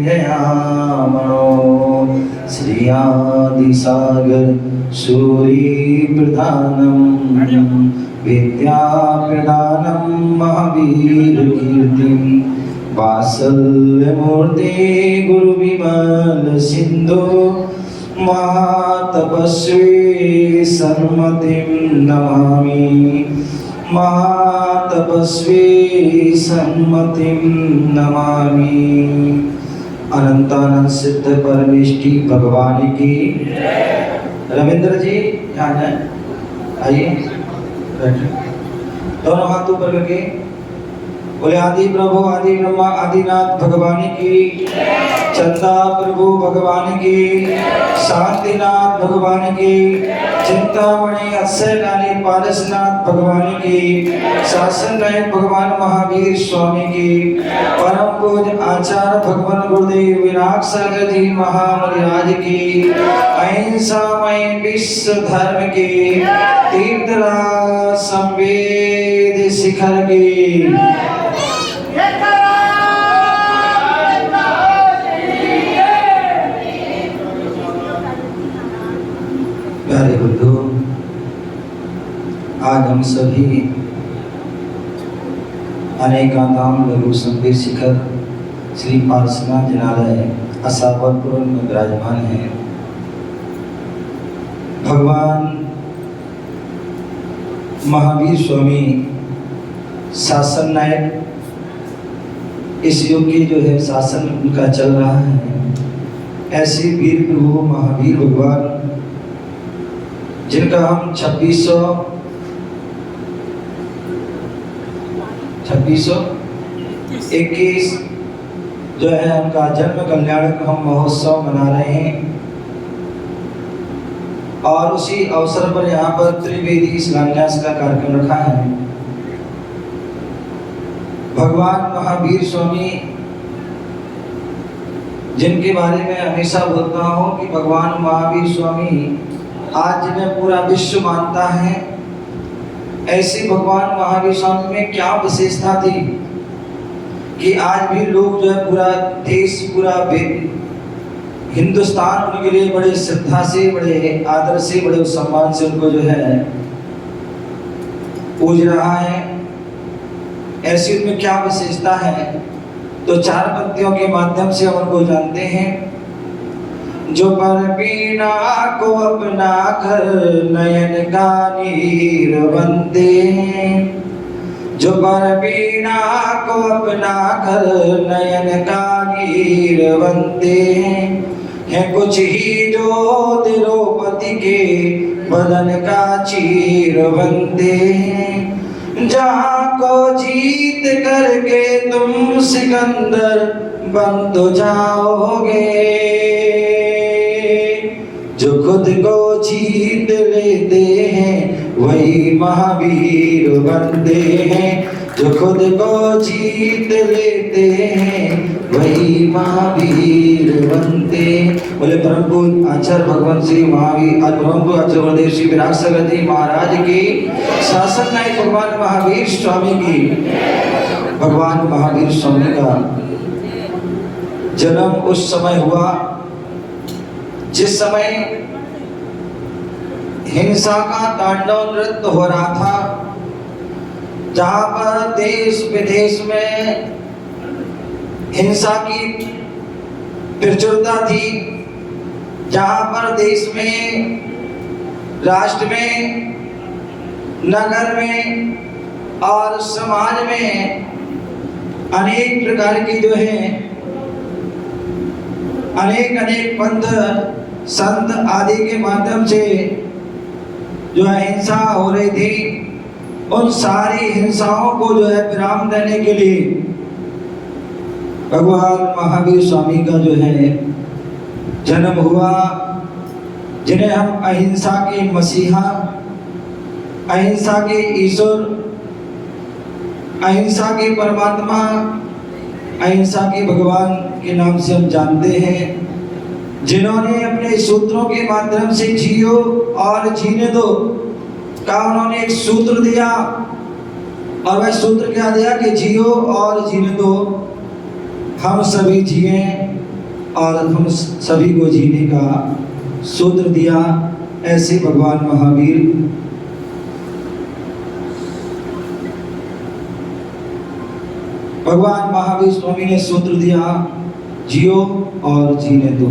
जयामणो श्रियादिसागर सूर्यप्रधानं विद्याप्रदानं महावीरकीर्तिं वात्सल्यमूर्ते गुरुविमल सिन्धो महातपस्वी सन्मतिं नमामि महातपस्वी सन्मतिं नमामि। अनंतानंद सिद्ध परमेष्टि भगवान की। रविंद्र जी यहाँ है, आइए बैठे। दोनों हाथ ऊपर करके बोले आदि प्रभु आदि ब्रह्मा आदिनाथ भगवान की। चंदा प्रभु भगवान की। शांतिनाथ भगवान की। चिंतामणि अक्षयकाली पारसनाथ भगवान की। शासन नायक भगवान महावीर स्वामी की। परम पूज्य आचार्य भगवान गुरुदेव विनायक सागर जी महाराज की। अहिंसामय विश्व धर्म की। तीर्थराज संवेद शिखर की। प्यारे बुद्धू, आज हम सभी अनेकाधाम लघु संवेद शिखर श्री पार्श्वनाथ जिनालय असावरपुर में विराजमान हैं। भगवान महावीर स्वामी शासन नायक, इस युग की जो है शासन उनका चल रहा है। ऐसे वीर प्रभु महावीर भगवान जिनका हम 2621 जो है उनका जन्म कल्याणक हम महोत्सव मना रहे हैं। और उसी अवसर पर यहाँ पर त्रिवेदी शिलान्यास का कार्यक्रम रखा है। भगवान महावीर स्वामी जिनके बारे में हमेशा बोलता हूँ कि भगवान महावीर स्वामी आज जिन्हें पूरा विश्व मानता है, ऐसे भगवान महावीर स्वामी में क्या विशेषता थी कि आज भी लोग जो है पूरा देश पूरा हिंदुस्तान उनके लिए बड़े श्रद्धा से, बड़े आदर से, बड़े सम्मान से उनको जो है पूज रहा है। ऐसी उनमें क्या विशेषता है, तो चार पंक्तियों के माध्यम से हम उनको जानते हैं। जो परवीना को अपना घर नयन का नीर बनते हैं। जो परवीना को अपना घर नयन का नीर बनते हैं कुछ ही जो द्रौपदी के बदन का चीर बनते हैं। जहाँ को जीत करके तुम सिकंदर बन तो जाओगे, जो खुद को जीत लेते हैं वही महावीर बनते हैं। जो खुद को जीत लेते हैं वही महावीर बनते। बोले परम पूज्य आचार्य भगवान श्री महावीर परम पूज्य आचार्य गुरुदेव श्री विनायक सागर जी महाराज की। शासन नायक भगवान महावीर स्वामी की। भगवान महावीर स्वामी का जन्म उस समय हुआ जिस समय हिंसा का तांडव नृत्य हो रहा था, जहां पर देश विदेश में हिंसा की प्रचुरता थी, जहां पर देश में, राष्ट्र में, नगर में और समाज में अनेक प्रकार की जो है अनेक पंथ संत आदि के माध्यम से जो है हिंसा हो रही थी। उन सारी हिंसाओं को जो है विराम देने के लिए भगवान महावीर स्वामी का जो है जन्म हुआ, जिन्हें हम अहिंसा के मसीहा, अहिंसा के ईश्वर, अहिंसा के परमात्मा, अहिंसा के भगवान के नाम से हम जानते हैं। जिन्होंने अपने सूत्रों के माध्यम से जियो और जीने दो का उन्होंने एक सूत्र दिया, और वह सूत्र क्या दिया कि जियो और जीने दो। हम सभी जिए और हम सभी को जीने का सूत्र दिया। ऐसे भगवान महावीर स्वामी ने सूत्र दिया, जियो और जीने दो।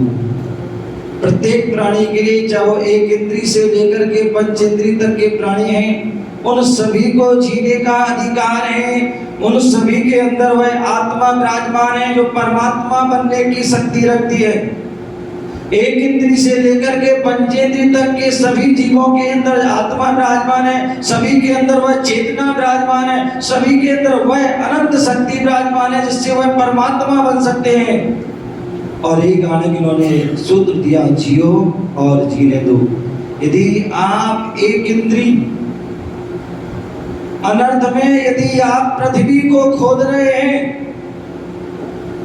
प्रत्येक प्राणी के लिए, चाहे वो एक इंद्री से लेकर के पंच इंद्री तक के प्राणी हैं, उन सभी को जीने का अधिकार है। उन सभी के अंदर वह आत्मा विराजमान है जो परमात्मा बनने की शक्ति रखती है। एक इंद्री से लेकर के पंचेंद्री तक के सभी जीवों के अंदर आत्मा विराजमान है, सभी के अंदर वह चेतना विराजमान है, सभी के अंदर वह अनंत शक्ति विराजमान है जिससे वह परमात्मा बन सकते हैं। और एक गाने इन्होंने सूत्र दिया, जियो और जीने दो। यदि आप एक इंद्री अनर्थ में, यदि आप पृथ्वी को खोद रहे हैं,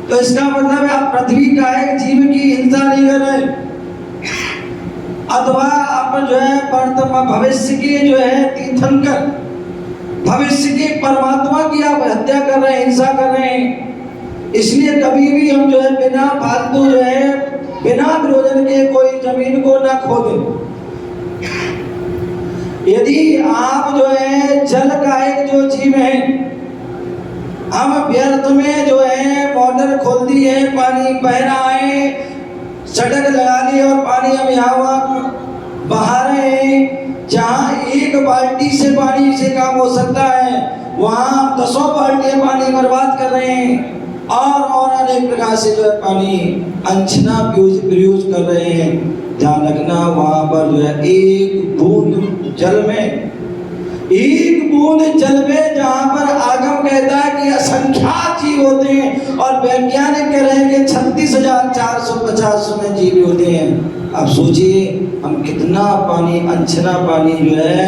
तो इसका मतलब है आप पृथ्वी का एक जीव की हिंसा नहीं कर रहे, अथवा आप जो है वर्तमान भविष्य के जो है तीर्थंकर, भविष्य के परमात्मा की आप हत्या कर रहे हैं, हिंसा कर रहे हैं। इसलिए कभी भी हम जो है बिना फालतू जो है बिना प्रयोजन के कोई जमीन को ना खोदें। यदि आप जो है जल का एक जो जीव है, हम व्यर्थ में जो है मोटर खोल दी है, पानी बह रहा है, सड़क लगा दी और पानी हम यहाँ बहा रहे हैं। जहाँ एक बाल्टी से पानी से काम हो सकता है, वहाँ 10 बाल्टियाँ पानी बर्बाद कर रहे हैं और अनेक प्रकार से जो है पानी अनछना प्रयूज कर रहे हैं। ध्यान रखना, वहाँ पर जो है एक बूंद जल में, एक बूंद जल में जहाँ पर आगम कहता है कि असंख्यात जीव होते हैं और वैज्ञानिक कह रहे हैं कि 36,450 में जीव होते हैं। अब सोचिए हम कितना पानी, अनछना पानी जो है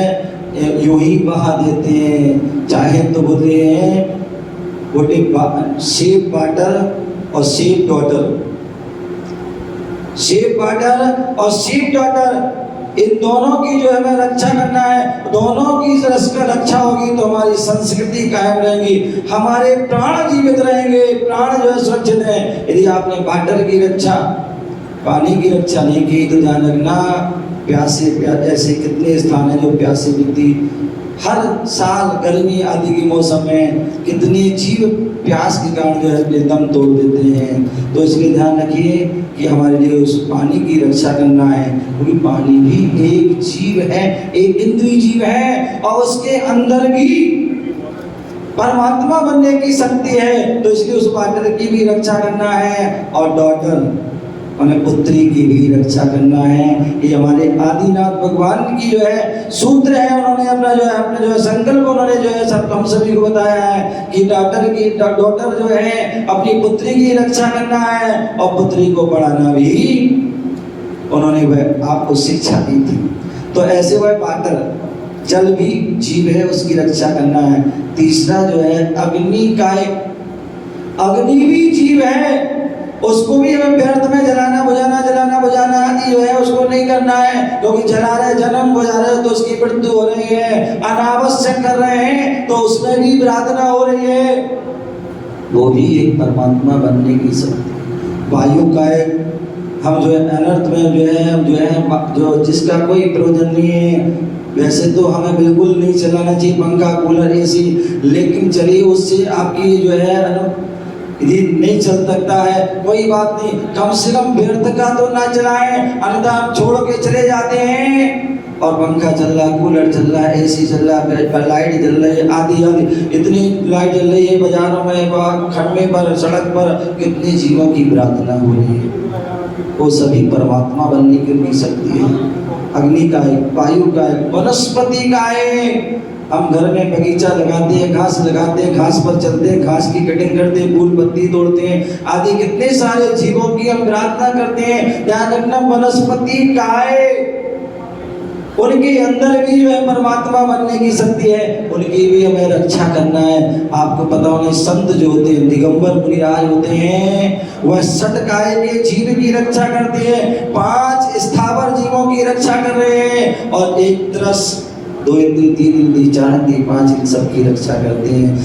यूं ही बहा देते हैं। चाहे तो बोलते हैं सेफ वाटर और सेफ डॉटर, सेफ वाटर और सेफ डॉटर, इन दोनों की जो है हमें रक्षा करना है। दोनों की रक्षा होगी तो हमारी संस्कृति कायम रहेगी, हमारे प्राण जीवित रहेंगे, प्राण जो है सुरक्षित है। यदि आपने वाटर की रक्षा, पानी की रक्षा नहीं की तो ध्यान रखना, प्यासे ऐसे कितने स्थान हैं जो प्यासे व्यक्ति हर साल गर्मी आदि के मौसम में कितने जीव प्यास के कारण जो है दम तोड़ देते हैं। तो इसलिए ध्यान रखिए कि हमारे लिए उस पानी की रक्षा करना है, क्योंकि पानी भी एक जीव है, एक इंद्रिय जीव है और उसके अंदर भी परमात्मा बनने की शक्ति है। तो इसलिए उस वाटर की भी रक्षा करना है और डॉटर हमें पुत्री की भी रक्षा करना है। ये हमारे आदिनाथ भगवान की जो है सूत्र है। उन्होंने अपना जो है संकल्प उन्होंने जो है सब हम सभी को बताया है कि डॉक्टर जो है अपनी पुत्री की रक्षा करना है और पुत्री को पढ़ाना भी उन्होंने वह आपको शिक्षा दी थी। तो ऐसे वह वाटर जल भी जीव है, उसकी रक्षा करना है। तीसरा जो है अग्नि का, अग्नि भी जीव है, उसको भी हमें व्यर्थ में जलाना बुझाना आदि जो है उसको नहीं करना है, क्योंकि जला रहे जन्म बुझा रहे तो उसकी मृत्यु हो रही है, अनावश्यक कर रहे हैं तो उसमें भी प्रार्थना हो रही है। वो भी एक परमात्मा बनने की शक्ति। वायु का एक, हम जो है अनर्थ में जो जिसका कोई प्रयोजन नहीं है, वैसे तो हमें बिल्कुल नहीं चलाना चाहिए पंखा कूलर एसी, लेकिन चलिए उससे आपकी जो है यदि नहीं चल सकता है कोई बात नहीं, कम से कम व्यर्थ का तो ना चलाएं, अन्यथा हम छोड़ के चले जाते हैं। और पंखा चल रहा, कूलर चल रहा है, एसी चल रहा है, लाइट जल रही है, आदि इतनी लाइट जल रही है बाजारों में, खंबे पर, सड़क पर, कितने जीवों की प्रार्थना हो रही है। वो सभी परमात्मा बनने की भी शक्ति है। अग्नि का है, वायु का है, वनस्पति का है। हम घर में बगीचा लगाते हैं, घास लगाते हैं, घास पर चलते हैं, घास की कटिंग करते हैं, फूल पत्ती तोड़ते हैं आदि कितने सारे जीवों की हम प्रार्थना करते हैं। ध्यान रखना, वनस्पति काय, उनके अंदर भी जो है परमात्मा बनने की शक्ति है, उनकी भी हमें रक्षा करना है। आपको पता होना, संत जो होते हैं, दिगंबर मुनिराज होते हैं, वह सटकाय के जीव की रक्षा करते हैं, 5 स्थावर जीवों की रक्षा कर रहे हैं और एक तरस 2 इंद्री 3 इंद्री 4 इंद्री 5 इन सब की रक्षा करते हैं।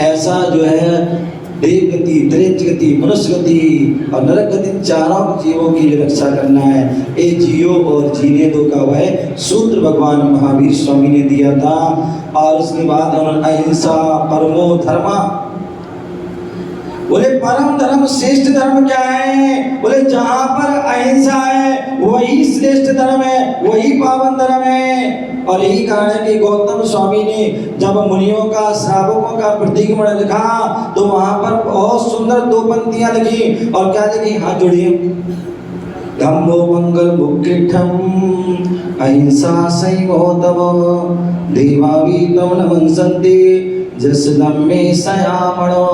ऐसा जो है देव गति, त्रैत गति, मनुष्य गति और नरक गति, चारों जीवों की जो रक्षा करना है, ये जियो और जीने दो का वह सूत्र भगवान महावीर स्वामी ने दिया था। और उसके बाद उन्होंने अहिंसा परमो धर्मा, बोले परम धर्म श्रेष्ठ धर्म क्या है? बोले जहां पर अहिंसा है वही श्रेष्ठ धर्म है, वही पावन धर्म है। और यही कारण है कि गौतम स्वामी ने जब मुनियों का, श्रावकों का प्रतिक्रमण लिखा तो वहां पर बहुत सुंदर 2 पंक्तियां लिखी। और क्या लिखी? हाथ जोड़िए। धम्मो मंगल मुख्यम अहिंसा संयमोदम देवावीतम नमंसन्ते जस धम्मे सयामणो।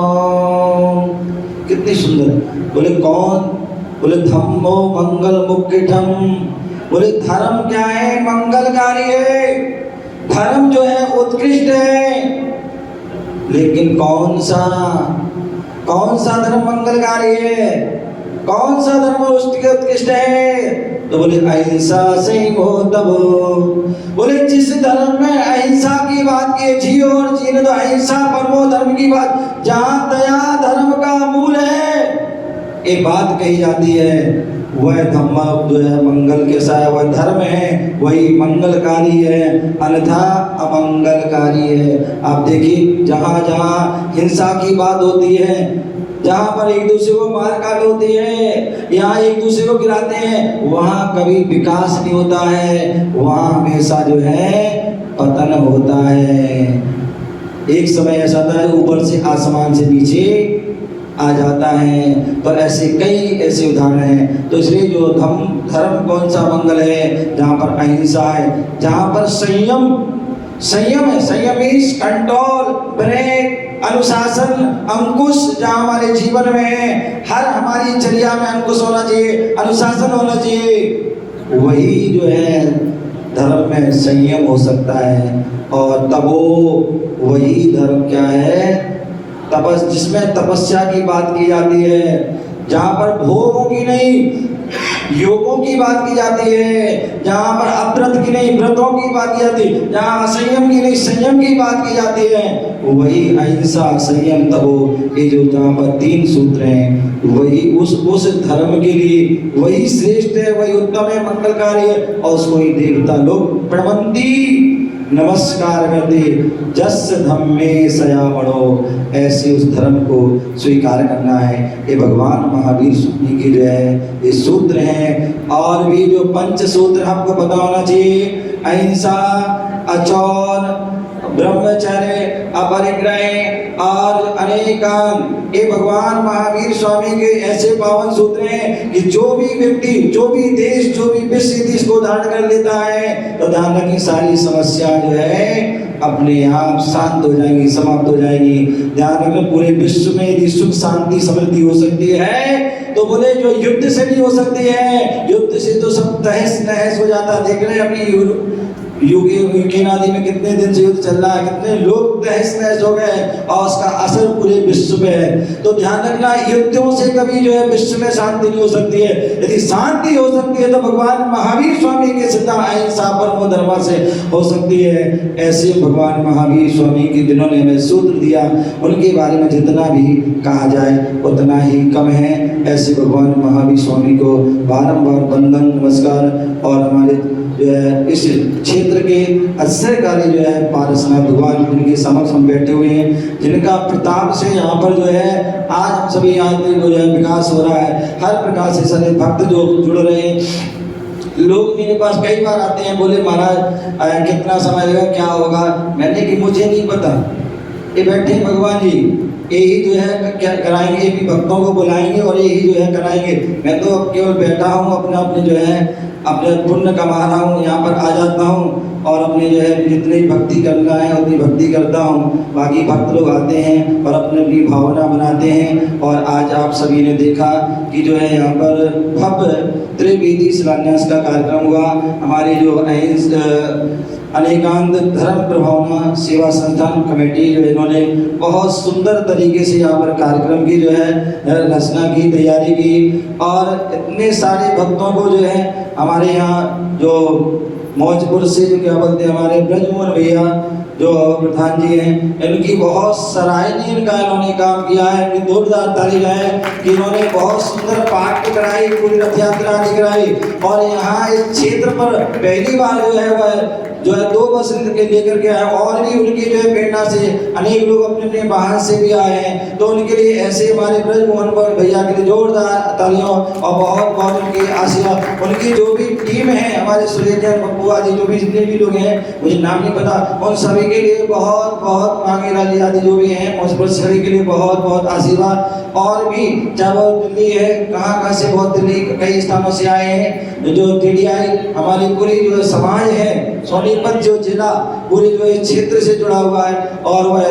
कितनी सुंदर। बोले कौन? बोले धम्मो मंगल मुख्यम। बोले धर्म क्या है? मंगलकारी है। धर्म जो है उत्कृष्ट है। लेकिन कौन सा धर्म मंगलकारी है? कौन सा धर्म उत्कृष्ट है? तो बोले अहिंसा संयमोदम। बोले जिस धर्म में अहिंसा की बात की, जियो और जीने दो, अहिंसा परमो धर्म की बात, जहां दया धर्म का मूल है, ये बात कही जाती है, वह धम्म जो है मंगल के साथ वह धर्म है, वही मंगलकारी है, अन्यथा अमंगलकारी है। आप देखिए जहां जहां हिंसा की बात होती है, जहां पर एक दूसरे को मार काट होती है, यहाँ एक दूसरे को गिराते हैं, वहां कभी विकास नहीं होता है, वहां हमेशा जो है पतन होता है। एक समय ऐसा था ऊपर से आसमान से नीचे आ जाता है। तो ऐसे कई ऐसे उदाहरण हैं। तो इसलिए जो धर्म कौन सा मंगल है? जहाँ पर अहिंसा है, जहाँ पर संयम है, संयम इज कंट्रोल, ब्रेक, अनुशासन, अंकुश जहाँ हमारे जीवन में है, हर हमारी चर्या में अंकुश होना चाहिए, अनुशासन होना चाहिए, वही जो है धर्म में संयम हो सकता है। और तबो, वही धर्म क्या है? जिसमें तपस्या की बात की जाती है, जहाँ पर भोगों की नहीं योगों की बात की जाती है, जहाँ पर अव्रत की नहीं व्रतों की बात की जाती है, जहाँ असंयम की नहीं संयम की बात की जाती है, वही अहिंसा संयम तपो, ये जो जहाँ पर 3 सूत्र हैं, वही उस धर्म के लिए वही श्रेष्ठ है, वही उत्तम है, मंगलकारी है। और उसको ही देवता लोग प्रणमंती नमस्कार करते, जस धम्मे सयामणो, ऐसे उस धर्म को स्वीकार करना है। ये भगवान महावीर स्वामी की जो है ये सूत्र हैं। और भी जो 5 सूत्र हमको पता होना चाहिए, अहिंसा, अचौर, ब्रह्मचर्य, अपरिग्रह और अनेकान, ये भगवान महावीर स्वामी के ऐसे पावन सूत्र हैं कि जो भी व्यक्ति, जो भी देश, जो भी विश्व इसको धारण कर लेता है तो ध्यान रखिए सारी समस्या जो है अपने आप शांत हो जाएंगी, समाप्त हो जाएंगी। ध्यान रखिए पूरे विश्व में यदि सुख शांति समृद्धि हो सकती है तो बोले जो युद्ध से नहीं हो सकती है, युद्ध से तो सब तहस नहस हो जाता। देख रहे हैं अपनी यूक्रेन आदि में कितने दिन से युद्ध चल रहा है, कितने लोग तहस नहस हो गए और उसका असर पूरे विश्व पे है। तो ध्यान रखना, युद्धों से कभी जो है विश्व में शांति नहीं हो सकती है। यदि शांति हो सकती है तो भगवान महावीर स्वामी के सिद्धांत अहिंसा परमो धर्म से हो सकती है। ऐसे भगवान महावीर स्वामी के जिन्होंने हमें सूत्र दिया, उनके बारे में जितना भी कहा जाए उतना ही कम है। ऐसे भगवान महावीर स्वामी को बारंबार वंदन नमस्कार। और हमारे जो है इस क्षेत्र के आश्रयकारी जो है पारसनाथ भगवान, जिनके समक्ष हम बैठे हुए हैं, जिनका प्रताप से यहाँ पर जो है आज हम सभी यहाँ पे जो है विकास हो रहा है। हर प्रकार से सारे भक्त जो जुड़ रहे हैं, लोग मेरे पास कई बार आते हैं, बोले महाराज कितना समय लगेगा, क्या होगा? मैंने कि मुझे नहीं पता, ये बैठे भगवान जी यही जो है क्या कराएंगे, ये भी भक्तों को बुलाएंगे और यही जो है कराएंगे। मैं तो केवल बैठा हूँ, अपने जो है अपने पुण्य कमा रहा हूँ, यहाँ पर आ जाता हूँ और अपने जो है जितनी भक्ति करना है उतनी भक्ति करता हूँ। बाकी भक्त लोग आते हैं और अपनी अपनी भावना बनाते हैं। और आज आप सभी ने देखा कि जो है यहाँ पर भव्य त्रिवेदी शिलान्यास का कार्यक्रम हुआ। हमारी जो अनेकांत धर्म प्रभावना सेवा संस्थान कमेटी जो इन्होंने बहुत सुंदर तरीके से यहाँ पर कार्यक्रम की जो है रचना की, तैयारी की। और इतने सारे भक्तों को जो है हमारे यहाँ जो मौजपुर से जो क्या बोलते हैं हमारे ब्रजमोहन भैया जो प्रधान जी हैं, इनकी बहुत सराहनीय इन्होंने काम किया है। इनकी जोरदार ताली है कि इन्होंने बहुत सुंदर पाठ भी कराई, पूरी रथ यात्रा भी कराई। और यहाँ इस क्षेत्र पर पहली बार जो है 2 बस लेकर के आए, और भी उनकी जो है प्रेरणा से अनेक लोग अपने अपने बाहर से भी आए हैं। तो उनके लिए ऐसे हमारे ब्रजमोहन भैया के लिए जोरदार तालियों और बहुत बहुत उनके आशीर्वाद। उनकी जो भी टीम है, हमारे सुरेंद्र पप्पू आदि जो भी जितने भी लोग हैं, मुझे नाम नहीं पता, उन सभी के लिए बहुत बहुत मांगे राजी आदि जो भी हैं, उस पर सभी के लिए बहुत बहुत आशीर्वाद। और भी चाहे वो दिल्ली है, कहाँ से बहुत दिल्ली कई स्थानों से आए हैं, जो टीडीआई हमारी पूरी जो समाज है, सोनीपत जो जिला पूरी जो क्षेत्र से जुड़ा हुआ है और वह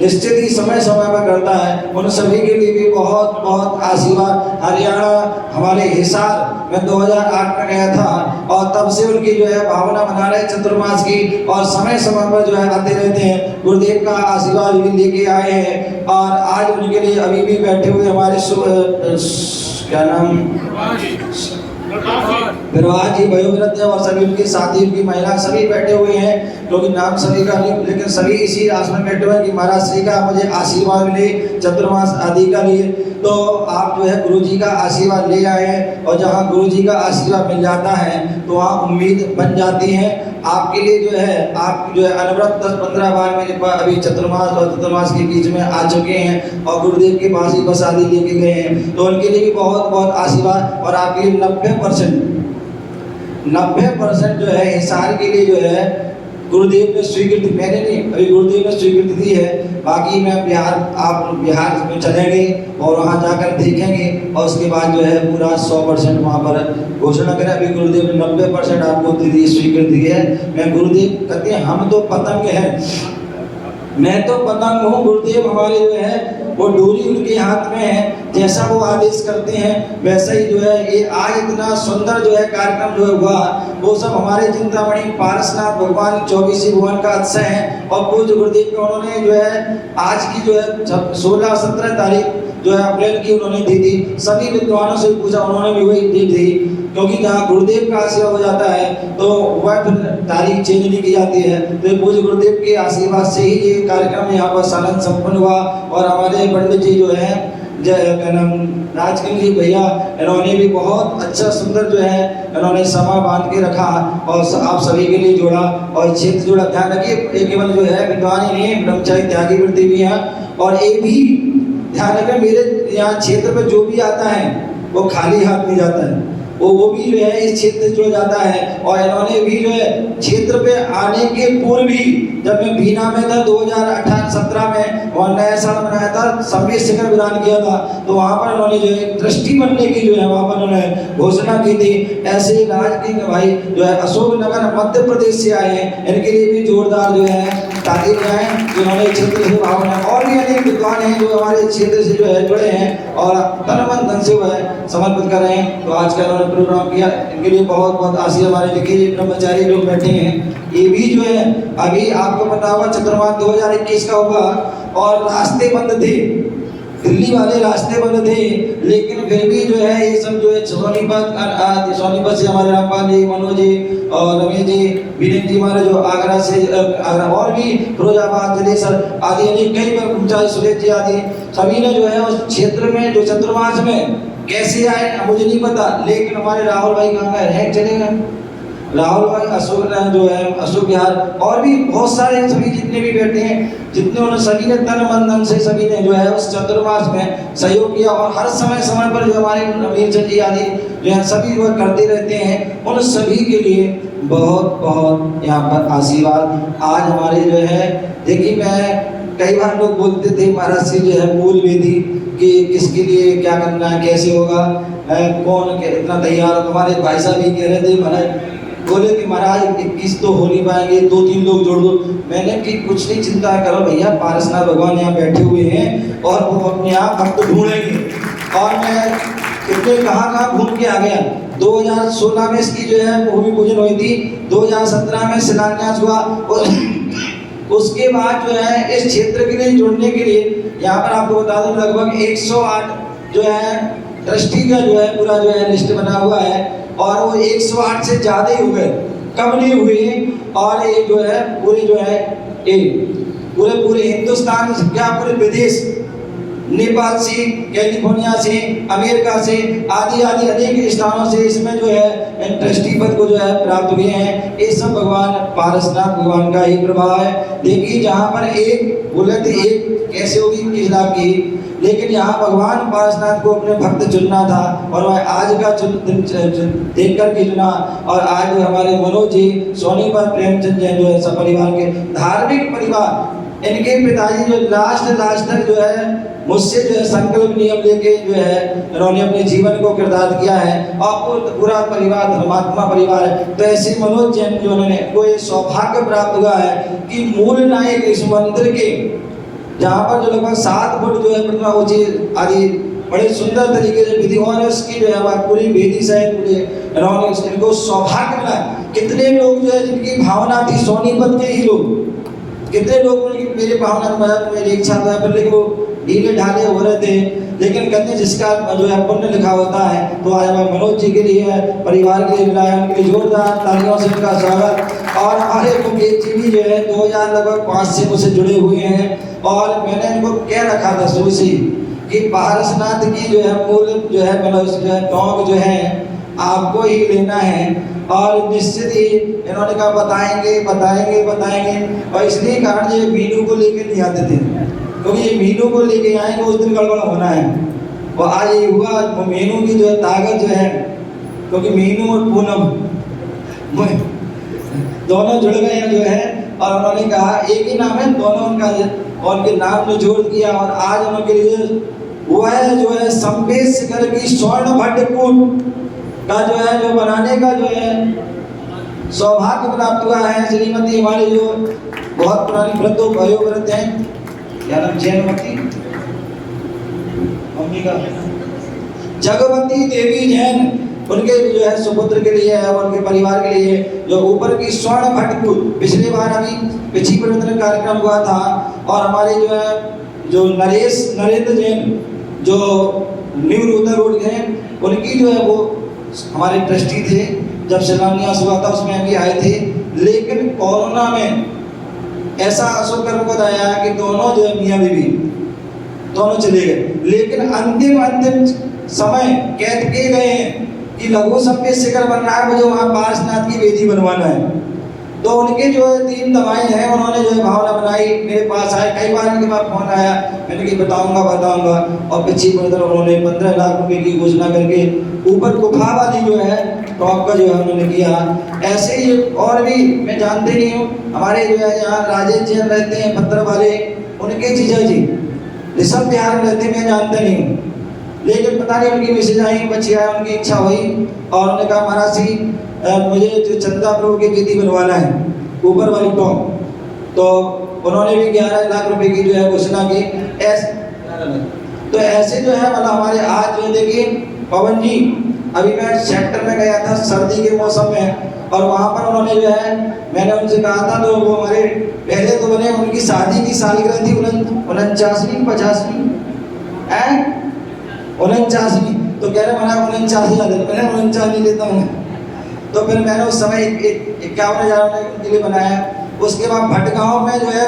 निश्चित ही समय समय पर करता है, उन सभी के लिए भी बहुत बहुत आशीर्वाद। हरियाणा हमारे हिसार में 2008 में गया था और तब से उनकी जो है भावना बना रहे चतुर्मास की, और समय समय पर जो है आते रहते हैं, गुरुदेव का आशीर्वाद भी लेके आए हैं। और आज उनके लिए अभी भी बैठे हुए हमारे क्या नाम प्रवाह जी वयोवृद्ध और सभी उनके साथी, उनकी महिला सभी बैठे हुए हैं, क्योंकि नाम सभी का नहीं, लेकिन सभी इसी आस में बैठे हुए हैं कि महाराज श्री का मुझे आशीर्वाद मिले चतुर्मास आदि का लिए। तो आप जो है गुरु जी का आशीर्वाद ले आए हैं, और जहाँ गुरु जी का आशीर्वाद मिल जाता है तो वहाँ उम्मीद बन जाती है आपके लिए। जो है आप जो है अनवरत 10-15 बार मेरे पास अभी चतुर्मास और चतुर्मास के बीच में आ चुके हैं और गुरुदेव के पास ही बस आदि लेके गए हैं, तो उनके लिए भी बहुत बहुत आशीर्वाद। और आपके लिए 90% जो है हिसार के लिए जो है गुरुदेव ने स्वीकृति, मैंने नहीं, अभी गुरुदेव ने स्वीकृति दी है। बाकी मैं आप बिहार में चलेंगे और वहाँ जाकर देखेंगे, और उसके बाद जो है पूरा 100% वहाँ पर घोषणा करें। अभी गुरुदेव ने 90% आपको दी स्वीकृति है। मैं गुरुदेव कहते हैं हम तो पतंग हैं, मैं तो पतंग हूँ, गुरुदेव हमारे जो है वो डोरी उनके हाथ में है, जैसा वो आदेश करते हैं वैसा ही जो है। ये आज इतना सुंदर जो है कार्यक्रम जो है हुआ, वो सब हमारे चिंतामणि पारसनाथ भगवान 24 भुवन का अतिशय है। और पूज्य गुरुदेव को उन्होंने जो है आज की जो है 16-17 तारीख जो है अप्रैल की उन्होंने दी थी। सभी विद्वानों से पूछा, उन्होंने भी वही दी थी, क्योंकि जहाँ गुरुदेव का आशीर्वाद हो जाता है तो वह फिर तारीख चेंज नहीं की जाती है। तो पूज्य गुरुदेव के आशीर्वाद से ही ये कार्यक्रम यहाँ पर सालन संपन्न हुआ। और हमारे पंडित जी जो है क्या नाम राजकिंग जी भैया, इन्होंने भी बहुत अच्छा सुंदर जो है इन्होंने समा बांध के रखा और आप सभी के लिए जोड़ा और क्षेत्र जोड़ा। ध्यान रखिए, ये केवल जो है विद्वान ही नहीं है, ब्रह्मचारी त्यागी वृत्ति भी है। और ये भी ध्यान रखें, मेरे यहाँ क्षेत्र में जो भी आता है वो खाली हाथ नहीं जाता है, वो भी जो है इस क्षेत्र से जुड़ जाता है। और इन्होंने भी जो है क्षेत्र पे आने के पूर्व भी, जब मैं बीना में था 2018-17 में, और नया साल मनाया था, संवेद शिखर विधान किया था, तो वहाँ पर उन्होंने जो है दृष्टि बनने की जो है वहाँ पर उन्होंने घोषणा की थी। ऐसे राज किंग भाई जो है अशोकनगर मध्य प्रदेश से आए हैं, इनके लिए भी जोरदार जो है तारीफ है, जिन्होंने क्षेत्र से भावना। और भी अनेक विद्वान हैं जो हमारे क्षेत्र से जो है जुड़े हैं और तन मन धन से वह समर्पित कर रहे हैं। तो आज का प्रोग्राम किया, इनके लिए बहुत बहुत आशीर्वाद। हमारे लिखे ब्रह्मचारी लोग बैठे हैं, ये भी जो है अभी आपको पता होगा चतुर्मास 2021 का होगा, और रास्ते बंद थे, दिल्ली वाले रास्ते बंद थे, लेकिन फिर भी जो है ये सब जो है सोनीपत से हमारे रामपाल जी, मनोज जी और रमेश जी, विनीत जी हमारे जो आगरा से, आगरा और भी फिरोजाबाद, जलेसर आदि अनेक कई बार ऊंचाई, सुरेश जी आदि सभी ने जो है उस क्षेत्र में जो चतुर्मास में कैसे आए मुझे नहीं पता, लेकिन हमारे राहुल भाई कहाँ गए हैं, चले गए राहुल भाई, अशोक जो है अशोक बिहार, और भी बहुत सारे सभी जितने भी बैठे हैं, जितने उन्होंने सभी ने तन मन धन से सभी ने जो है उस चतुर्मास में सहयोग किया। और हर समय पर जो हमारे नवीन चंद जी आदि जो है सभी वो करते रहते हैं, उन सभी के लिए बहुत बहुत यहाँ पर आशीर्वाद। आज हमारे जो है देखिए, मैं कई बार लोग बोलते थे महाराज से जो है मूल वेदी कि किसके लिए क्या करना है, कैसे होगा, कौन इतना तैयार। हमारे भाई साहब भी कह रहे थे, महाराज बोले कि महाराज 21 तो हो नहीं पाएंगे, 2-3 लोग जोड़ दो। मैंने कि कुछ नहीं चिंता करो भैया, पारसनाथ भगवान यहाँ बैठे हुए हैं और वो अपने आप भक्त ढूंढेंगे। और मैं कितने कहाँ घूम के आ गया। 2016 में इसकी जो है भूमि पूजन हुई थी, 2017 में शिलान्यास हुआ, उसके बाद जो है इस क्षेत्र के लिए जुड़ने के लिए यहाँ पर आपको बता दूं लगभग 108 जो है ट्रस्टी का जो है पूरा जो है लिस्ट बना हुआ है, और वो 108 से ज़्यादा ही हो गए, कम नहीं हुए। और ये जो है पूरी जो है ये पूरे पूरे हिंदुस्तान से क्या पूरे विदेश, नेपाल से, कैलिफोर्निया से, अमेरिका से, आदि आदि अनेक स्थानों से इसमें जो है ट्रस्टी पद को जो है प्राप्त हुए हैं। ये सब भगवान पारसनाथ भगवान का ही प्रभाव है। देखिए जहाँ पर एक बोले थे एक कैसे होगी खिलाफ की, लेकिन यहाँ भगवान पारसनाथ को अपने भक्त चुनना था और वह आज का देख कर के चुना। और आज हमारे मनोज जी सोनीपत प्रेमचंद जैन जो है सब परिवार के धार्मिक परिवार, इनके पिताजी जो लास्ट तक जो है मुझसे जो है संकल्प नियम लेके जो है इन्होंने अपने जीवन को किरदार किया है और पूरा परिवार धर्मात्मा परिवार है। तो ऐसे मनोज जैन जो उन्होंने को ये सौभाग्य प्राप्त हुआ है कि मूल नायक इस मंदिर के, जहाँ पर जो लगभग 7 फुट जो है प्रतिमा ऊंची आदि बड़े सुंदर तरीके से विधि और उसकी जो है पूरी वेदी सहित पूरे इन्होंने इनको सौभाग्य मिला। कितने लोग जो है जिनकी भावना थी सोनीपत के ही लोग, कितने लोग मेरे भावना मेरी इच्छा तो है पर लेकिन वो ढीले ढाले हो रहे थे, लेकिन कहते जिसका जो है पुण्य लिखा होता है। तो आज मैं मनोज जी के लिए परिवार के लिए मिला है, उनके लिए जोरदार तालियों से उनका स्वागत। और हमारे मुकेश जी भी जो है 2005 से मुझसे जुड़े हुए हैं और मैंने इनको कह रखा था शुरू से कि पारसनाथ की जो है मूल जो है मनोज जो है टॉक जो है आपको ही लेना है। और निश्चित ही इन्होंने कहा बताएंगे और इसलिए कारण ये मीनू को लेकर नहीं आते थे, क्योंकि ये मीनू को लेके आएंगे उस दिन गड़बड़ होना है। और आज ये हुआ मीनू की जो है ताकत जो है, क्योंकि मीनू और पूनम दोनों जुड़ गए हैं जो है। और उन्होंने कहा एक ही नाम है दोनों उनका और उनके नाम ने जोड़ दिया। और आज उनके लिए वह जो है संपेश शिखर की स्वर्ण भट्टकूट का जो है जो बनाने का जो है सौभाग्य प्राप्त हुआ है। श्रीमती हमारी जो बहुत पुरानी व्रतों वयोव्रत हैं, क्या नाम जैनमती मम्मी का जगवती देवी जैन, उनके जो है सुपुत्र के लिए है और उनके परिवार के लिए जो ऊपर की स्वर्ण भट्टकूट पिछली बार अभी पिछली प्रवचन कार्यक्रम हुआ था। और हमारे जो है जो नरेंद्र जैन जो न्यू रूदर रोड गए, उनकी जो है वो हमारे ट्रस्टी थे। जब शिलान्यास हुआ था उसमें अभी आए थे, लेकिन कोरोना में ऐसा अशुभ कर्म को आया कि दोनों जो है मियाँ बीवी दोनों चले गए। लेकिन अंतिम समय कैद किए गए हैं कि लघु संपेश शिखर बनना है, मुझे वहाँ पारसनाथ की वेदी बनवाना है। तो उनके जो है 3 दवाएं हैं, उन्होंने जो है भावना बनाई, मेरे पास आए, कई बार इनके पास फोन आया, मैंने कि बताऊंगा। और पिछली बार उन्होंने 15 लाख रुपए की घोषणा करके ऊपर गुफा वाली जो है टॉप का जो है उन्होंने किया। ऐसे ही और भी मैं जानते नहीं हूँ, हमारे जो है यहाँ राजेश जैन रहते हैं पत्थर वाले, उनके जीजा जी ऋषभ बिहार में रहते, मैं जानता नहीं हूँ, लेकिन पता नहीं उनकी मैसेज आई, बच्ची आया, उनकी इच्छा हुई और उन्होंने कहा महाराज जी मुझे जो चंदा प्रभु की वेदी बनवाना है ऊपर वाली टॉप। तो उन्होंने भी 11 लाख रुपए की जो है घोषणा की। तो ऐसे जो है मतलब हमारे आज जो देखिए पवन जी, अभी मैं सेक्टर में गया था सर्दी के मौसम में और वहाँ पर उन्होंने जो है मैंने उनसे कहा था, तो वो हमारे पहले तो बने उनकी शादी की सालगिरह थी 49वीं 50वीं 49वीं, तो कह रहे मैंने 49 लेता हूँ। तो फिर मैंने उस समय 51,000 उनके लिए बनाया। उसके बाद भटगांव में जो है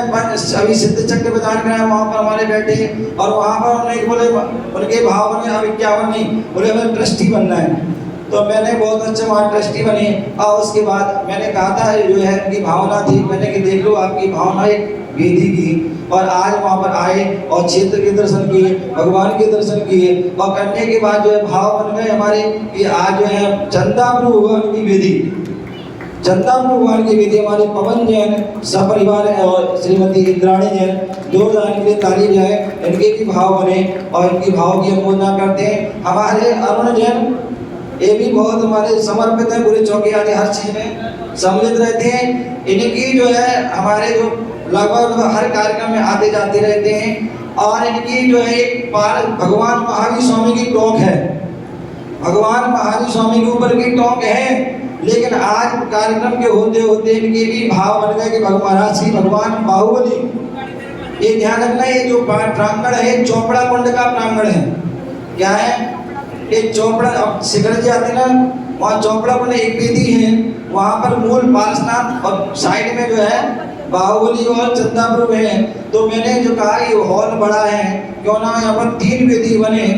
अभी सिद्ध चक्र प्रदान कराया, वहाँ पर हमारे बैठे और वहाँ पर उन्हें बोले उनके भाव बने अब 51 नहीं, बोले हमें ट्रस्टी बनना है। तो मैंने बहुत अच्छे वहाँ ट्रस्टी बने। और उसके बाद मैंने कहा था जो है उनकी भावना थी, मैंने कि देख लो आपकी भावना एक वेदी की। और आज वहाँ पर आए और क्षेत्र के दर्शन किए, भगवान के दर्शन किए और करने के बाद जो है भाव बन गए हमारे कि आज जो है चंदा प्रभु भगवान की वेदी, चंदा प्रभु भगवान की वेदी हमारे पवन जैन सपरिवार है और श्रीमती इंद्राणी जैन, जोरदार के लिए ताली जाए, इनके भी भाव बने और इनकी भाव की अनुमोदना करते हैं। हमारे अरुण जैन ये भी बहुत हमारे समर्पित हैं, पूरे चौकी आदि हर चीज में सम्मिलित रहते हैं। इनकी जो है हमारे जो लगभग हर कार्यक्रम में आते जाते रहते हैं। और इनकी जो है एक भगवान महावीर स्वामी की टॉक है, भगवान महावीर स्वामी के ऊपर की टॉक है। लेकिन आज कार्यक्रम के होते होते इनके भी भाव बन गए कि महाराज श्री भगवान बाहुबली, ये ध्यान रखना, ये जो प्रांगण है चोपड़ा कुंड का प्रांगण है। क्या है ये चोपड़ा, शिखर जी आते ना वहाँ चोपड़ा कुंड एक वेदी है, वहाँ पर मूल पारसनाथ और साइड में जो है बाहुबली और चंदापुर में है। तो मैंने जो कहा ये हॉल बड़ा है, क्यों ना यहाँ पर 3 वेदी बने।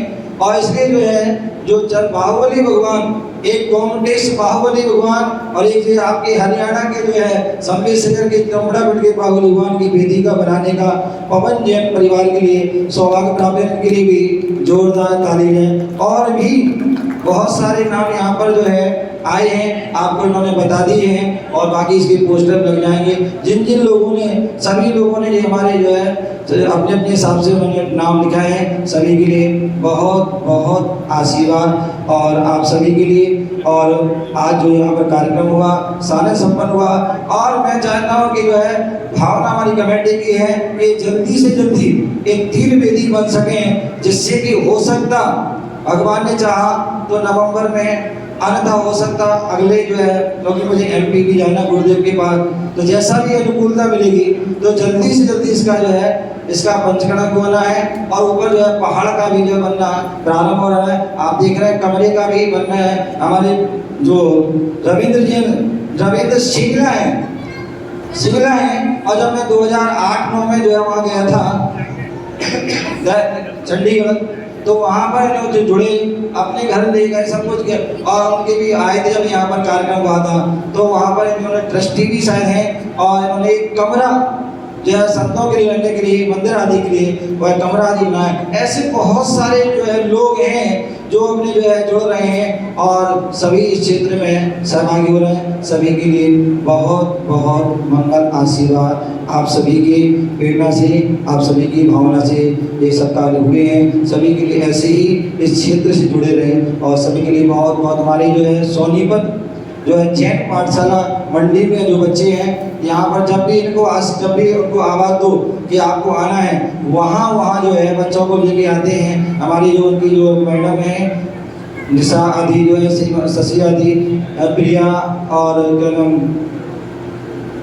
और इसलिए जो है जो बाहुबली भगवान, एक गोमटेश बाहुबली भगवान और एक जो आपके हरियाणा के जो है संबेशगर के चमड़ागढ़ के बाहुबली भगवान की वेदी का बनाने का पवन जैन परिवार के लिए सौभाग्य प्राप्त के लिए भी जोरदार ताली है। और भी बहुत सारे नाम यहाँ पर जो है आए हैं, आपको इन्होंने बता दिए हैं और बाकी इसके पोस्टर लग जाएंगे। जिन जिन लोगों ने, सभी लोगों ने ये हमारे जो है अपने अपने हिसाब से उन्होंने नाम लिखा है, सभी के लिए बहुत बहुत आशीर्वाद और आप सभी के लिए। और आज जो यहाँ पर कार्यक्रम हुआ सारे संपन्न हुआ और मैं चाहता हूँ कि जो है भावना हमारी कमेटी की है कि जल्दी से जल्दी एक 3 वेदी बन सके, जिससे कि हो सकता भगवान ने चाहा तो नवंबर में, अन्यथा हो सकता अगले जो है, क्योंकि मुझे एमपी भी जाना गुरुदेव के पास, तो जैसा भी अनुकूलता मिलेगी तो जल्दी से जल्दी इसका जो है इसका पंचकर्म होना है। और ऊपर जो है पहाड़ का भी जो बनना प्रारंभ हो रहा है। आप देख रहे हैं कमरे का भी बनना है। हमारे जो रविंद्र सिंगला है और जब मैं 2008-9 में जो है वहाँ गया था चंडीगढ़, तो वहाँ पर जो जुड़े अपने घर ले गए सब कुछ किया और उनके भी आए थे जब यहाँ पर कार्यक्रम हुआ था। तो वहाँ पर इन्होंने ट्रस्टी भी शायद हैं और इन्होंने एक कमरा जो है संतों के लिए रहने के लिए, मंदिर आदि के लिए वह कमरा आदि बनाया। ऐसे बहुत सारे जो है लोग हैं जो अपने जो है जुड़ रहे हैं और सभी इस क्षेत्र में सहभागी हो रहे हैं। सभी के लिए बहुत बहुत मंगल आशीर्वाद आप सभी की प्रेरणा से, आप सभी की भावना से ये सब कार्य हुए हैं। सभी के लिए ऐसे ही इस क्षेत्र से जुड़े रहें और सभी के लिए बहुत बहुत हमारे जो है सोनीपत जो है जैन पाठशाला मंडी में जो बच्चे हैं, यहाँ पर जब भी उनको आवाज़ दो कि आपको आना है, वहाँ जो है बच्चों को लेके आते हैं। हमारी जो उनकी जो मैडम है निशा आदि जो है शशि आदि प्रिया और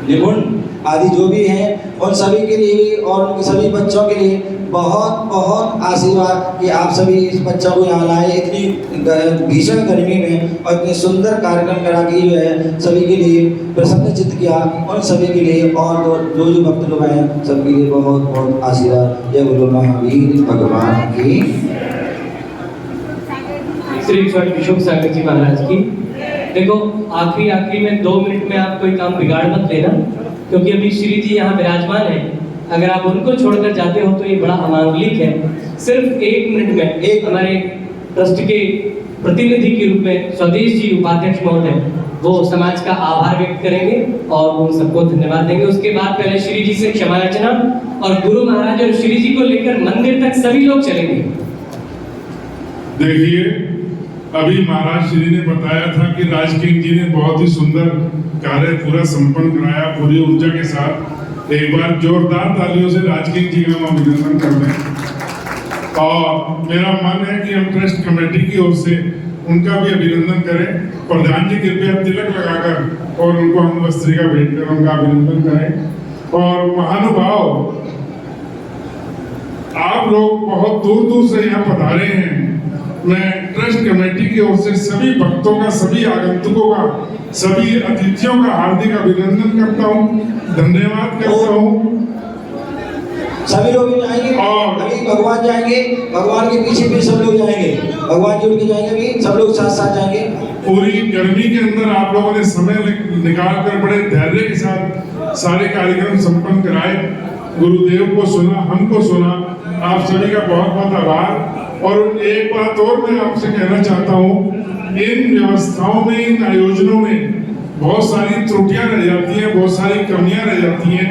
निपुण आदि जो भी हैं उन सभी के लिए और उनके सभी बच्चों के लिए बहुत बहुत आशीर्वाद कि आप सभी इस बच्चों को यहाँ लाए इतनी भीषण गर्मी में और इतने सुंदर कार्यक्रम करा के जो है सभी के लिए प्रसन्न चित्त किया। और सभी के लिए और जो भक्त लोग आए सबके लिए बहुत बहुत आशीर्वाद। जय बोलो महावीर भगवान की। श्री स्वामी विशुभ सागर जी महाराज की। देखो आखिरी में 2 मिनट में आप कोई काम बिगाड़ मत लेना, क्योंकि अभी श्री जी यहाँ विराजमान है। अगर आप उनको छोड़कर जाते हो तो ये बड़ा अमांगलिक है। सिर्फ 1 मिनट में एक हमारे ट्रस्ट के प्रतिनिधि के रूप में स्वदेश जी उपाध्यक्ष महोदय वो समाज का आभार व्यक्त करेंगे और उन सबको धन्यवाद देंगे। उसके बाद पहले श्री जी से क्षमा याचना और गुरु महाराज और श्री जी को लेकर मंदिर तक सभी लोग चलेंगे। देखिए अभी महाराज श्री ने बताया था कि राज किंग जी ने बहुत ही सुंदर कार्य पूरा संपन्न कराया पूरी ऊर्जा के साथ। एक बार जोरदार तालियों से राज किंग जी का हम अभिनंदन कर दें। और मेरा मन है कि हम ट्रस्ट कमेटी की ओर से उनका भी अभिनंदन करें। प्रधान जी कृपया तिलक लगाकर और उनको हम वस्त्रिका भेंट कर उनका अभिनंदन करें। और महानुभाव आप लोग बहुत दूर दूर से यहाँ पधारे हैं। मैं ट्रस्ट कमेटी की ओर से सभी भक्तों का, सभी आगंतुकों का, सभी अतिथियों का हार्दिक अभिनंदन करता हूँ, धन्यवाद करता हूँ। सभी लोग जाएंगे और अभी भगवान जाएंगे, भगवान के पीछे भी सब लोग जाएंगे, भगवान जी उनके जाएंगे भी, सब लोग साथ साथ जाएंगे। पूरी गर्मी के अंदर आप लोगों ने समय निकाल कर बड़े धैर्य के साथ सारे कार्यक्रम संपन्न कराए। गुरुदेव को सुना, हमको सुना, आप सभी का बहुत बहुत आभार। और एक बात और मैं आपसे कहना चाहता हूँ, इन व्यवस्थाओं में, इन आयोजनों में बहुत सारी त्रुटियां रह जाती हैं, बहुत सारी कमियां रह जाती हैं।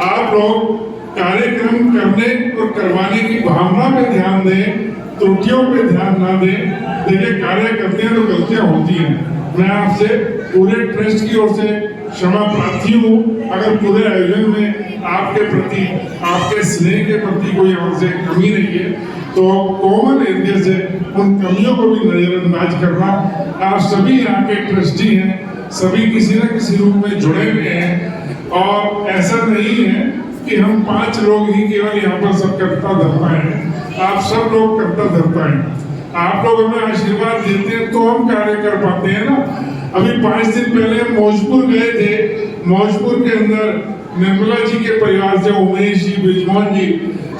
आप लोग कार्यक्रम करने और करवाने की भावना पे ध्यान दें, त्रुटियों पे ध्यान ना दें। देखिए कार्य करते हैं तो गलतियां होती हैं। मैं आपसे पूरे ट्रस्ट की ओर से क्षमा प्रार्थी हूँ अगर पूरे आयोजन में आपके प्रति, आपके स्नेह के प्रति कोई हमसे कमी नहीं है, तो कॉमन एरिया से उन कमियों को भी नजरअंदाज करना। आप सभी यहाँ के ट्रस्टी हैं, सभी किसी न किसी रूप में जुड़े हुए हैं और ऐसा नहीं है कि हम 5 लोग ही केवल यहाँ पर सब करता धरता है। आप सब लोग करता धरता है। आप लोग हमें आशीर्वाद देते हैं तो हम कार्य कर पाते हैं ना। अभी 5 दिन पहले मौजपुर गए थे, मौजपुर के अंदर निर्मला जी के परिवार से, उमेश जी, ब्रिजमोहन जी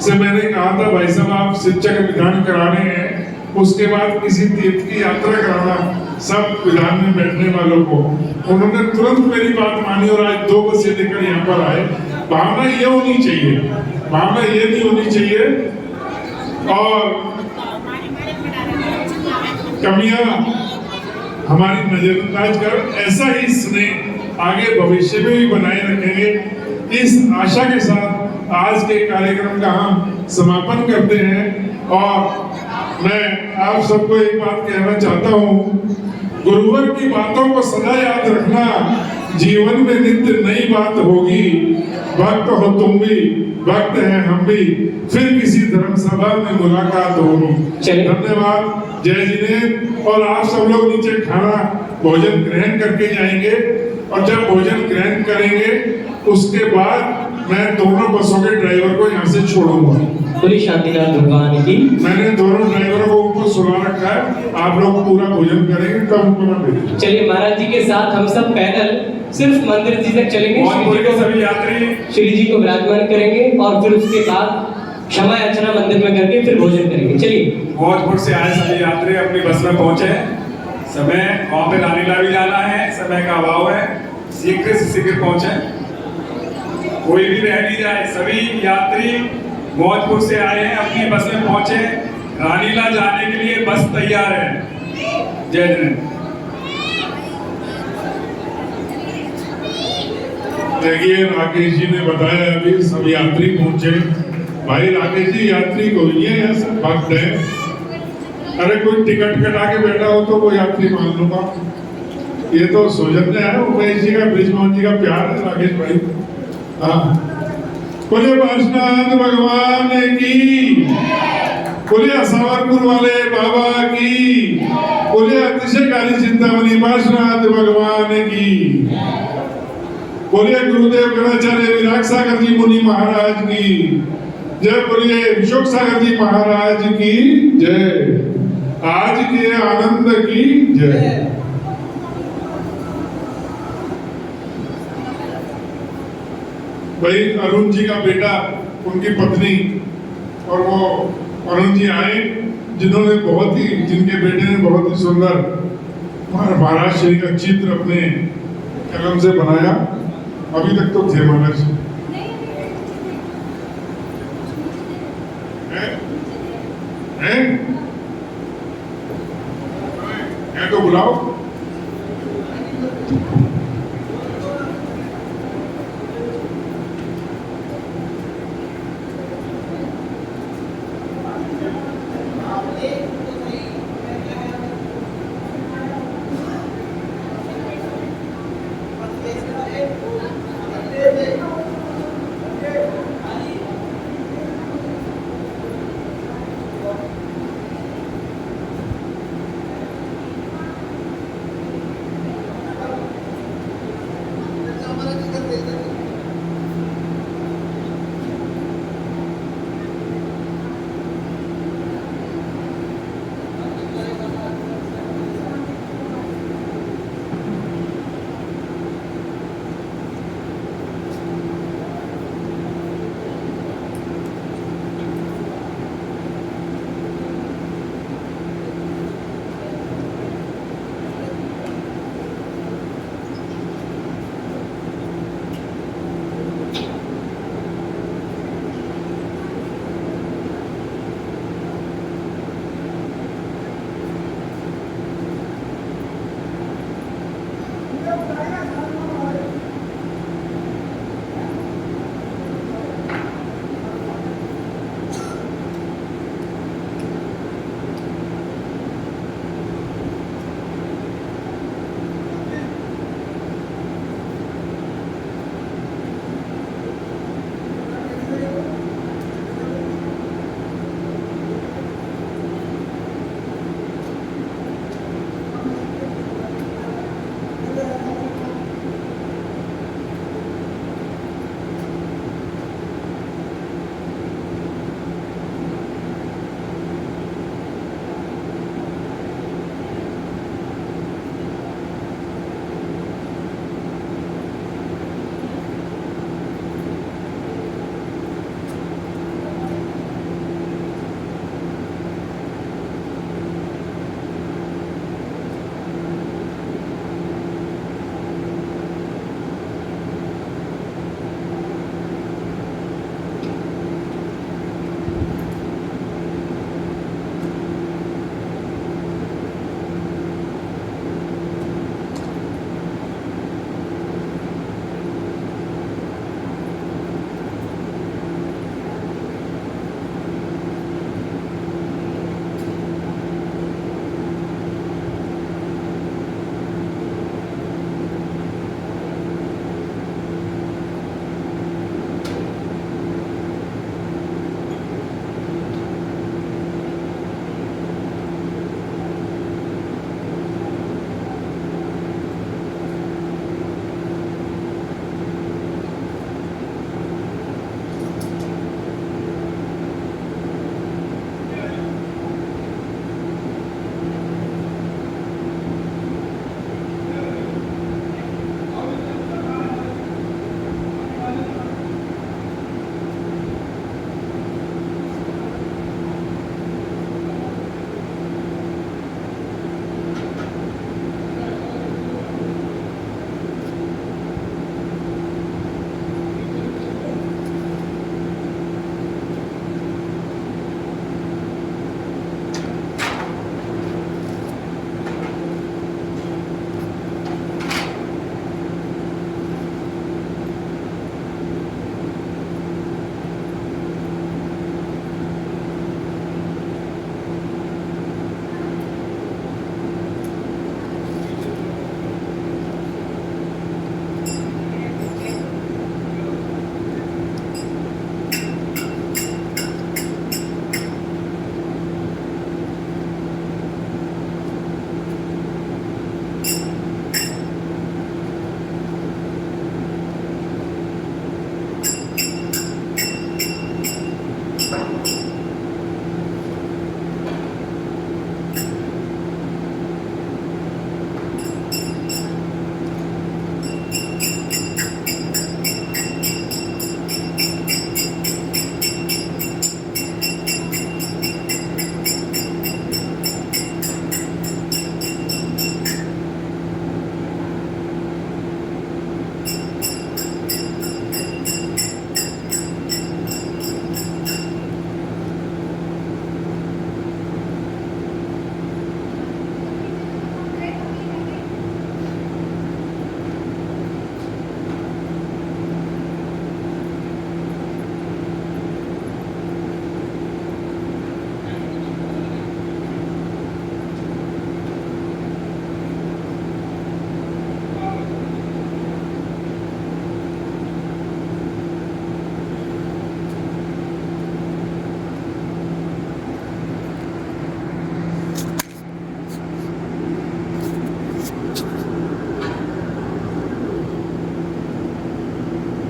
से मैंने कहा था भाई साहब आप शिक्षक विधान करा रहे हैं, उसके बाद किसी तीर्थ की यात्रा कराना सब विधान में बैठने वालों को। उन्होंने तुरंत मेरी बात मानी और आज 2 बजे लेकर यहाँ पर आए। भावना ये होनी चाहिए, भावना ये नहीं होनी चाहिए और कमियां हमारी नजरअंदाज कर ऐसा ही स्नेह आगे भविष्य में भी बनाए रखेंगे। इस आशा के साथ आज के कार्यक्रम का हम समापन करते हैं और मैं आप सबको एक बात कहना चाहता हूँ, गुरुवर की बातों को सदा याद रखना, जीवन में नित्य नई बात होगी। भक्त हो तुम भी, भक्त हैं हम भी, फिर किसी धर्म सभा में मुलाकात होगी। धन्यवाद, जय जिनेन्द्र। और आप सब लोग नीचे खाना भोजन ग्रहण करके जाएंगे और जब भोजन ग्रहण करेंगे उसके बाद मैं दोनों बसों के ड्राइवर को यहाँ से छोड़ूंगा। बोली शांतिनाथ भगवान की। मैंने दोनों ड्राइवरों को उनको सुना रखा है, आप लोग पूरा भोजन करेंगे तब उनको भेजेंगे। चलिए महाराज जी के साथ हम सब पैदल सिर्फ मंदिर जी तक चलेंगे। सभी यात्री श्री जी को विराजमान करेंगे और फिर उसके बाद क्षमा याचना मंदिर में करके फिर भोजन करेंगे। चलिए। भोजपुर से आए सभी यात्री अपनी बस में पहुंचे। समय वहां पे रानीला भी जाना है, समय का अभाव है, शीघ्र से शीघ्र पहुंचे, कोई भी रह नहीं जाए। सभी यात्री भोजपुर से आए हैं, अपनी बस में पहुंचे। रानीला जाने के लिए बस तैयार है। जय जय। देखिए राकेश जी ने बताया अभी सब यात्री पहुंचे। भाई राकेश जी यात्री को ये सब भक्त है। अरे कोई टिकट कटा के बैठा हो तो वो यात्री मान लूंगा। ये तो सौजन्य है, उमेश जी का, ब्रिजमोहन जी का प्यार है राकेश भाई। हाँ, बोले वैष्णव भगवान की, बोले असावरपुर वाले बाबा की, बोले अतिशयकारी चिंतामणि वैष्णव भगवान की, बोले गुरुदेव गणाचार्य विराग सागर जी मुनि महाराज की जय, बोलिए विशोक सागर जी महाराज की जय, आज के आनंद की जय। भाई अरुण जी का बेटा, उनकी पत्नी और वो अरुण जी आए जिन्होंने बहुत ही, जिनके बेटे ने बहुत ही सुंदर महाराज श्री का चित्र अपने कलम से बनाया। अभी तक तो थे महाराज है तो बुलाओ।